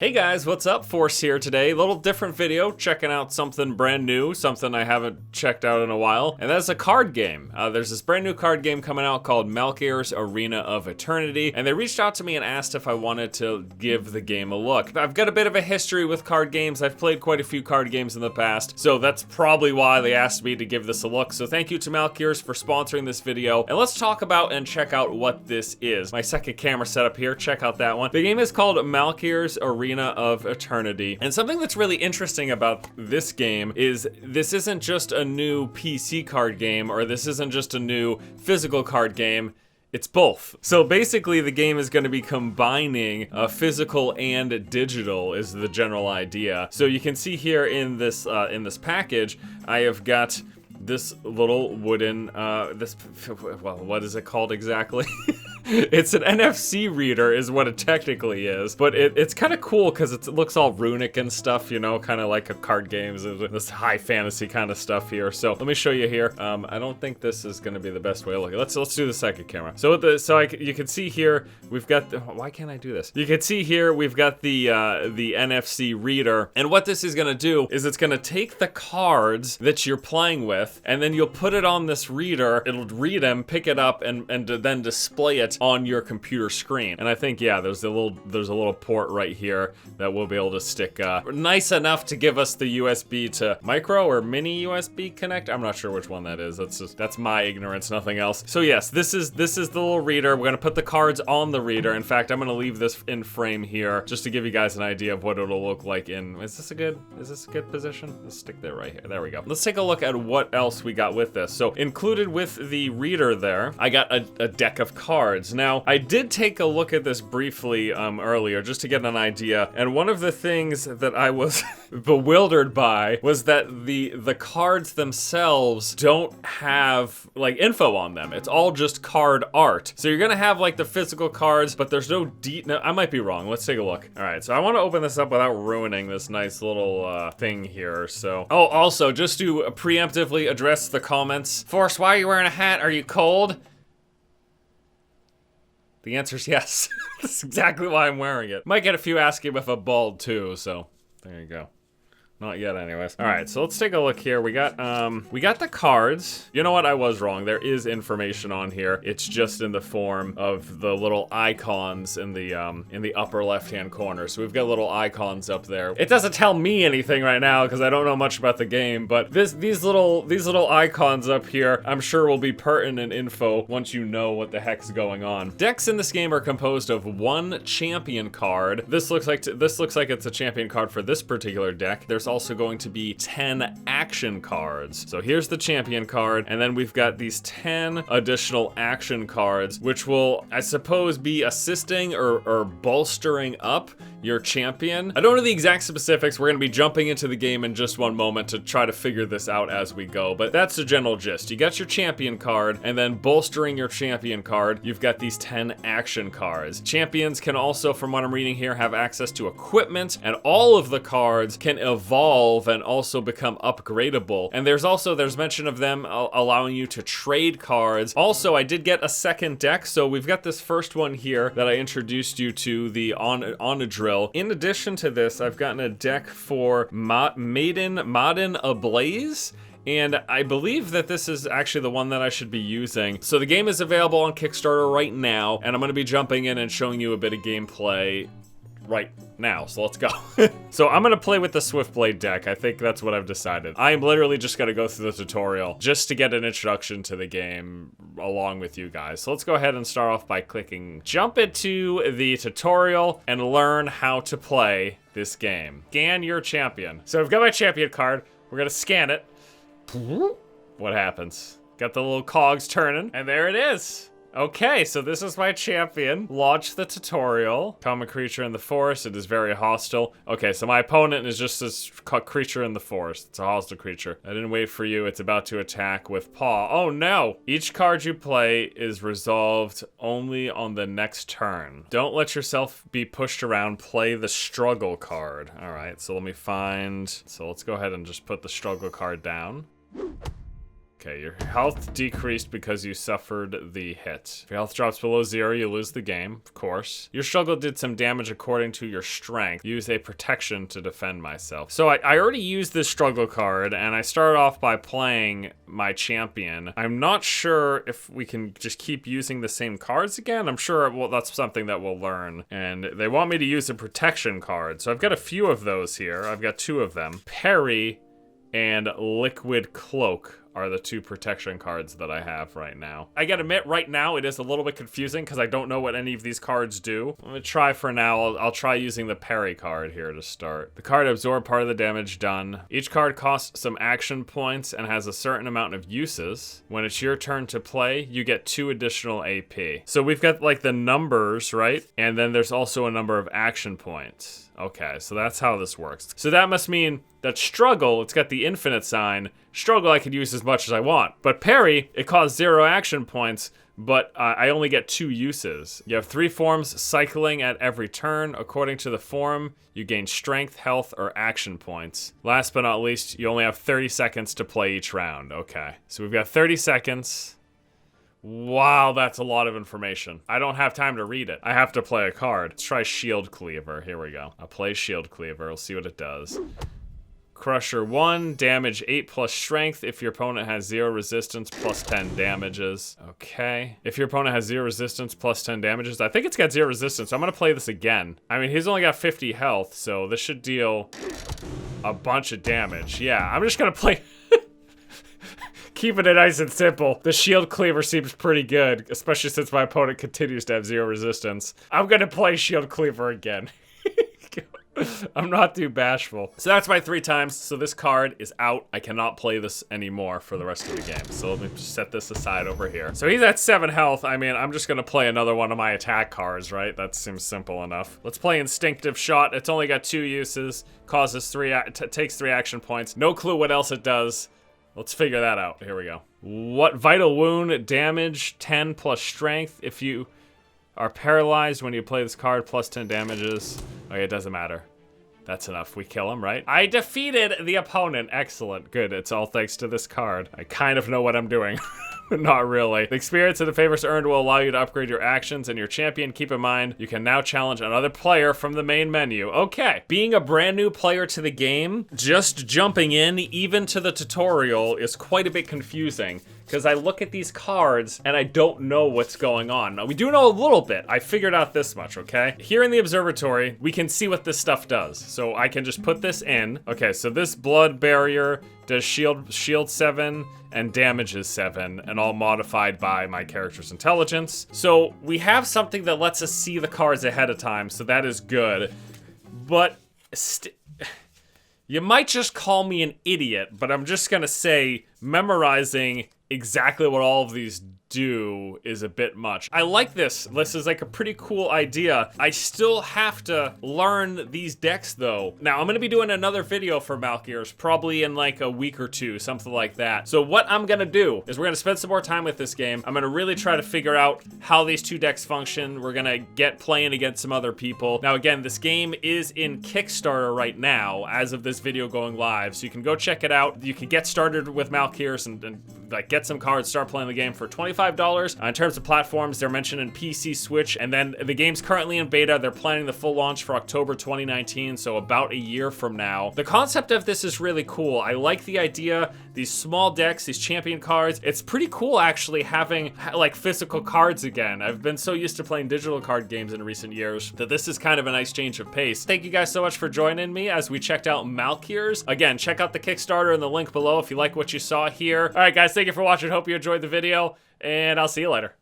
Hey guys, what's up? Force here today. Little different video, checking out something brand new, something I haven't checked out in a while, and that's a card game. There's this brand new card game coming out called Malkyrs Arena of Eternity, and they reached out to me and asked if I wanted to give the game a look. I've got a bit of a history with card games. I've played quite a few card games in the past, so that's probably why they asked me to give this a look. So thank you to Malkyrs for sponsoring this video, and let's talk about and check out what this is. My second camera setup here, check out that one. The game is called Malkyrs Arena of Eternity, and something that's really interesting about this game is this isn't just a new PC card game, or this isn't just a new physical card game. It's both. So basically the game is going to be combining physical and digital is the general idea. So you can see here in this package, I have got this little wooden, well, what is it called exactly? It's an NFC reader is what it technically is, but it's kind of cool because it looks all runic and stuff, you know, kind of like a card games, this high fantasy kind of stuff here. So let me show you here. I don't think this is going to be the best way to look. Let's do the second camera. So you can see here we've got why can't I do this? You can see here we've got the NFC reader, and what this is going to do is it's going to take the cards that you're playing with, and then you'll put it on this reader. It'll read them, pick it up, and then display it on your computer screen. And I think, yeah, there's a little port right here that we'll be able to stick nice enough to give us the USB to micro or mini USB connect. I'm not sure which one that is. That's my ignorance, nothing else. So yes, this is the little reader. We're gonna put the cards on the reader. In fact, I'm gonna leave this in frame here just to give you guys an idea of what it'll look like in. Is this a good position? Let's stick there right here. There we go. Let's take a look at what else we got with this. So included with the reader there, I got a deck of cards. Now, I did take a look at this briefly earlier just to get an idea, and one of the things that I was bewildered by was that the cards themselves don't have like info on them. It's all just card art. So you're gonna have like the physical cards, but there's no no, I might be wrong. Let's take a look. All right, so I want to open this up without ruining this nice little thing here. So, oh, also just to preemptively address the comments. Force, why are you wearing a hat? Are you cold? The answer's yes. That's exactly why I'm wearing it. Might get a few asking if I'm bald too, so there you go. Not yet anyways. All right, so let's take a look here. We got the cards. You know what? I was wrong. There is information on here. It's just in the form of the little icons in the upper left-hand corner. So we've got little icons up there. It doesn't tell me anything right now because I don't know much about the game, but these little icons up here, I'm sure will be pertinent info once you know what the heck's going on. Decks in this game are composed of one champion card. This looks like it's a champion card for this particular deck. There's also going to be 10 action cards. So here's the champion card, and then we've got these 10 additional action cards, which will, I suppose, be assisting or bolstering up your champion. I don't know the exact specifics. We're gonna be jumping into the game in just one moment to try to figure this out as we go, but that's the general gist. You got your champion card, and then bolstering your champion card, you've got these 10 action cards. Champions can also, from what I'm reading here, have access to equipment, and all of the cards can evolve and also become upgradable. And there's mention of them allowing you to trade cards. Also, I did get a second deck, so we've got this first one here that I introduced you to, the on a drill. In addition to this, I've gotten a deck for Maiden Ablaze, and I believe that this is actually the one that I should be using. So the game is available on Kickstarter right now, and I'm going to be jumping in and showing you a bit of gameplay right now, so let's go. So I'm gonna play with the Swiftblade deck. I think that's what I've decided. I'm literally just gonna go through the tutorial just to get an introduction to the game along with you guys. So let's go ahead and start off by clicking jump into the tutorial and learn how to play this game. Scan your champion. So I've got my champion card. We're gonna scan it. What happens? Got the little cogs turning, and there it is. Okay, so this is my champion. Launch the tutorial. Common creature in the forest. It is very hostile. Okay, so my opponent is just this creature in the forest. It's a hostile creature. I didn't wait for you. It's about to attack with paw. Oh no! Each card you play is resolved only on the next turn. Don't let yourself be pushed around. Play the struggle card. All right, so let me find... So let's go ahead and just put the struggle card down. Okay, your health decreased because you suffered the hit. If your health drops below 0, you lose the game, of course. Your struggle did some damage according to your strength. Use a protection to defend myself. So I already used this struggle card, and I started off by playing my champion. I'm not sure if we can just keep using the same cards again. I'm sure that's something that we'll learn. And they want me to use a protection card. So I've got a few of those here. I've got 2 of them. Parry and Liquid Cloak are the 2 protection cards that I have right now. I gotta admit, right now it is a little bit confusing because I don't know what any of these cards do. I'm gonna try for now. I'll try using the parry card here to start. The card absorbs part of the damage done. Each card costs some action points and has a certain amount of uses. When it's your turn to play, you get 2 additional AP. So we've got like the numbers, right? And then there's also a number of action points. Okay, so that's how this works. So that must mean that struggle, it's got the infinite sign. Struggle I could use as much as I want. But parry, it costs 0 action points, but I only get 2 uses. You have 3 forms cycling at every turn. According to the form, you gain strength, health, or action points. Last but not least, you only have 30 seconds to play each round. Okay, so we've got 30 seconds. Wow, that's a lot of information. I don't have time to read it. I have to play a card. Let's try Shield Cleaver. Here we go. I'll play Shield Cleaver. We'll see what it does. Crusher 1, damage 8 plus strength. If your opponent has 0 resistance, plus 10 damages. Okay. If your opponent has 0 resistance, plus 10 damages. I think it's got 0 resistance, so I'm gonna play this again. I mean, he's only got 50 health, so this should deal a bunch of damage. Yeah, I'm just gonna play... Keeping it nice and simple. The Shield Cleaver seems pretty good, especially since my opponent continues to have 0 resistance. I'm gonna play Shield Cleaver again. I'm not too bashful. So that's my 3 times. So this card is out. I cannot play this anymore for the rest of the game. So let me just set this aside over here. So he's at 7 health. I mean, I'm just gonna play another one of my attack cards, right? That seems simple enough. Let's play Instinctive Shot. It's only got 2 uses. Causes 3, takes 3 action points. No clue what else it does. Let's figure that out. Here we go. What Vital Wound, damage 10 plus strength. If you are paralyzed when you play this card, plus 10 damages. Okay, it doesn't matter. That's enough. We kill him, right? I defeated the opponent. Excellent. Good. It's all thanks to this card. I kind of know what I'm doing. Not really. The experience and the favors earned will allow you to upgrade your actions and your champion. Keep in mind, you can now challenge another player from the main menu. Okay. Being a brand new player to the game, just jumping in, even to the tutorial, is quite a bit confusing. Because I look at these cards and I don't know what's going on. Now, we do know a little bit. I figured out this much, okay? Here in the observatory, we can see what this stuff does. So I can just put this in. Okay, so this blood barrier does shield 7 and damages 7, and all modified by my character's intelligence. So we have something that lets us see the cards ahead of time, so that is good. But you might just call me an idiot, but I'm just gonna say memorizing exactly what all of these do is a bit much. I like this. This is like a pretty cool idea. I still have to learn these decks though. Now I'm gonna be doing another video for Malkyrs probably in like a week or 2, something like that. So what I'm gonna do is we're gonna spend some more time with this game. I'm gonna really try to figure out how these 2 decks function. We're gonna get playing against some other people. Now again, this game is in Kickstarter right now as of this video going live. So you can go check it out. You can get started with Malkyrs and like get some cards, start playing the game for $25. In terms of platforms, they're mentioned in PC, Switch, and then the game's currently in beta. They're planning the full launch for October 2019, so about a year from now. The concept of this is really cool. I like the idea, these small decks, these champion cards. It's pretty cool actually having like physical cards again. I've been so used to playing digital card games in recent years that this is kind of a nice change of pace. Thank you guys so much for joining me as we checked out Malkyrs. Again, check out the Kickstarter in the link below if you like what you saw here. All right, guys, thank you for watching. Hope you enjoyed the video, and I'll see you later.